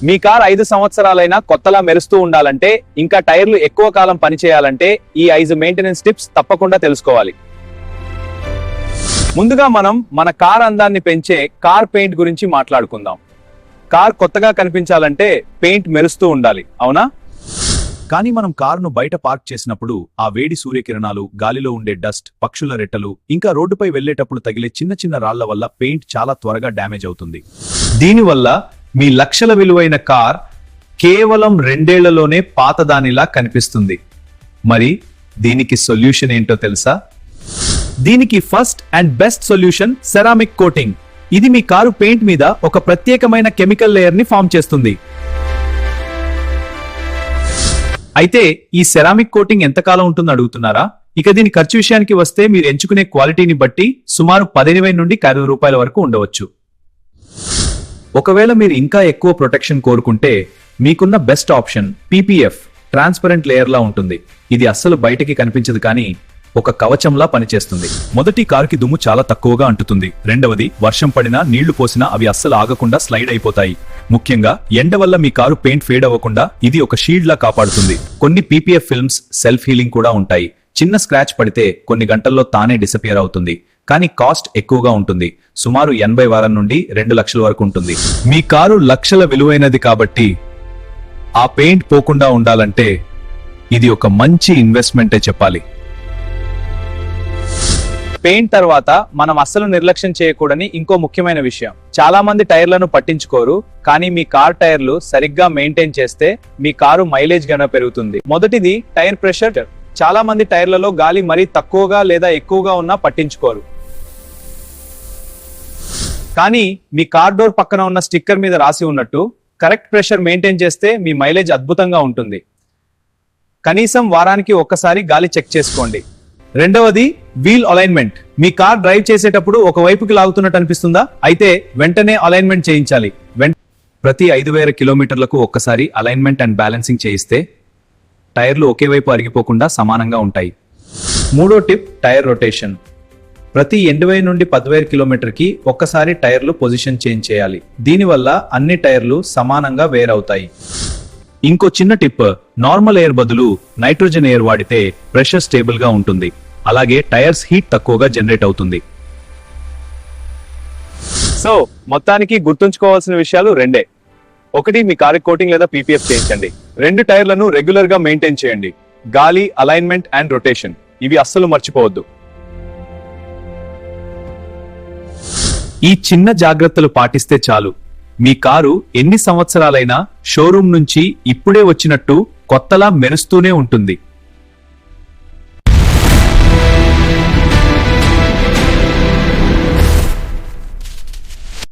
మీ car 5 సంవత్సరాలైనా కొత్తలా మెరుస్తూ ఉండాలంటే, ఇంకా టైర్లు ఎక్కువ కాలం పనిచేయాలంటే ఈ 5 మెయింటెనెన్స్ టిప్స్ తప్పకుండా తెలుసుకోవాలి. ముందుగా మనం మన కార్ అందాన్ని పెంచే కార్ పెయింట్ గురించి మాట్లాడుకుందాం. కార్ కొత్తగా కనిపించాలంటే పెయింట్ మెరుస్తూ ఉండాలి, అవునా? కానీ మనం కారును బయట పార్క్ చేసినప్పుడు ఆ వేడి సూర్యకిరణాలు, గాలిలో ఉండే డస్ట్, పక్షుల రెట్టలు, ఇంకా రోడ్డుపై వెళ్లేటప్పుడు తగిలే చిన్న చిన్న రాళ్ల వల్ల పెయింట్ చాలా త్వరగా డ్యామేజ్ అవుతుంది. దీనివల్ల మీ లక్షల విలువైన కార్ కేవలం 2 ఏళ్లలోనే పాతదానిలా కనిపిస్తుంది. మరి దీనికి సొల్యూషన్ ఏంటో తెలుసా? దీనికి first and best solution ceramic coating. ఇది మీ కారు పెయింట్ మీద ఒక ప్రత్యేకమైన కెమికల్ లేయర్ ని ఫామ్ చేస్తుంది. అయితే ఈ సెరామిక్ కోటింగ్ ఎంతకాలం ఉంటుందో అడుగుతున్నారా? ఇక దీని ఖర్చు విషయానికి వస్తే, మీరు ఎంచుకునే క్వాలిటీని బట్టి సుమారు 15,000 నుండి 60,000 రూపాయల వరకు ఉండవచ్చు. ఒకవేళ మీరు ఇంకా ఎక్కువ ప్రొటెక్షన్ కోరుకుంటే, మీకున్న best option PPF transparent layer లా ఉంటుంది. ఇది అస్సలు బయటికి కనిపించదు, కానీ ఒక కవచంలా పనిచేస్తుంది. మొదటి, కారుకి దుమ్ము చాలా తక్కువగా అంటుతుంది. రెండవది, వర్షం పడినా నీళ్లు పోసినా అవి అస్సలు ఆగకుండా స్లైడ్ అయిపోతాయి. ముఖ్యంగా ఎండ వల్ల మీ కారు పెయింట్ ఫేడ్ అవ్వకుండా ఇది ఒక షీల్డ్ లా కాపాడుతుంది. కొన్ని PPF ఫిల్మ్స్ సెల్ఫ్ హీలింగ్ కూడా ఉంటాయి. చిన్న స్క్రాచ్ పడితే కొన్ని గంటల్లో తానే డిసపియర్ అవుతుంది. కానీ కాస్ట్ ఎక్కువగా ఉంటుంది. సుమారు 80 వారాల నుండి 2 లక్షల వరకు ఉంటుంది. మీ కారు లక్షల విలువైనది కాబట్టి ఆ పెయింట్ పోకుండా ఉండాలంటే ఇది ఒక మంచి ఇన్వెస్ట్మెంటే చెప్పాలి. పెయింట్ తర్వాత మనం అస్సలు నిర్లక్ష్యం చేయకూడని ఇంకో ముఖ్యమైన విషయం. చాలా మంది టైర్లను పట్టించుకోరు, కానీ మీ కార్ టైర్లు సరిగ్గా మెయింటైన్ చేస్తే మీ కారు మైలేజ్ గన పెరుగుతుంది. మొదటిది టైర్ ప్రెషర్. చాలా మంది టైర్లలో గాలి మరీ తక్కువగా లేదా ఎక్కువగా ఉన్నా పట్టించుకోరు. కానీ మీ కార్ డోర్ పక్కన ఉన్న స్టిక్కర్ మీద రాసి ఉన్నట్టు కరెక్ట్ ప్రెషర్ మెయింటైన్ చేస్తే మీ మైలేజ్ అద్భుతంగా ఉంటుంది. కనీసం వారానికి ఒక్కసారి గాలి చెక్ చేసుకోండి. రెండవది వీల్ అలైన్మెంట్. మీ కార్ డ్రైవ్ చేసేటప్పుడు ఒక వైపుకి లాగుతున్నట్టు అనిపిస్తుందా? అయితే వెంటనే అలైన్మెంట్ చేయించాలి. ప్రతి 5,000 కిలోమీటర్లకు ఒక్కసారి అలైన్మెంట్ అండ్ బ్యాలెన్సింగ్ చేయిస్తే టైర్లు ఒకే వైపు అరిగిపోకుండా సమానంగా ఉంటాయి. మూడో టిప్, టైర్ రొటేషన్. ప్రతి 8,000 నుండి 10,000 కిలోమీటర్కి ఒక్కసారి టైర్లు పొజిషన్ చేంజ్ చేయాలి. దీనివల్ల అన్ని టైర్లు సమానంగా వేర్ అవుతాయి. ఇంకో చిన్న టిప్, నార్మల్ ఎయిర్ బదులు నైట్రోజన్ ఎయిర్ వాడితే ప్రెషర్ స్టేబుల్ గా ఉంటుంది. అలాగే టైర్స్ హీట్ తక్కువగా జనరేట్ అవుతుంది. సో మొత్తానికి గుర్తుంచుకోవాల్సిన విషయాలు 2. 1, మీ కారు కోటింగ్ లేదా PPF చేయించండి. 2, టైర్లను రెగ్యులర్ గా మెయింటైన్ చేయండి. గాలి, అలైన్మెంట్ అండ్ రొటేషన్, ఇవి అస్సలు మర్చిపోవద్దు. ఈ చిన్న జాగ్రత్తలు పాటిస్తే చాలు, మీ కారు ఎన్ని సంవత్సరాలైనా షోరూమ్ నుంచి ఇప్పుడే వచ్చినట్టు కొత్తలా మెరుస్తూనే ఉంటుంది.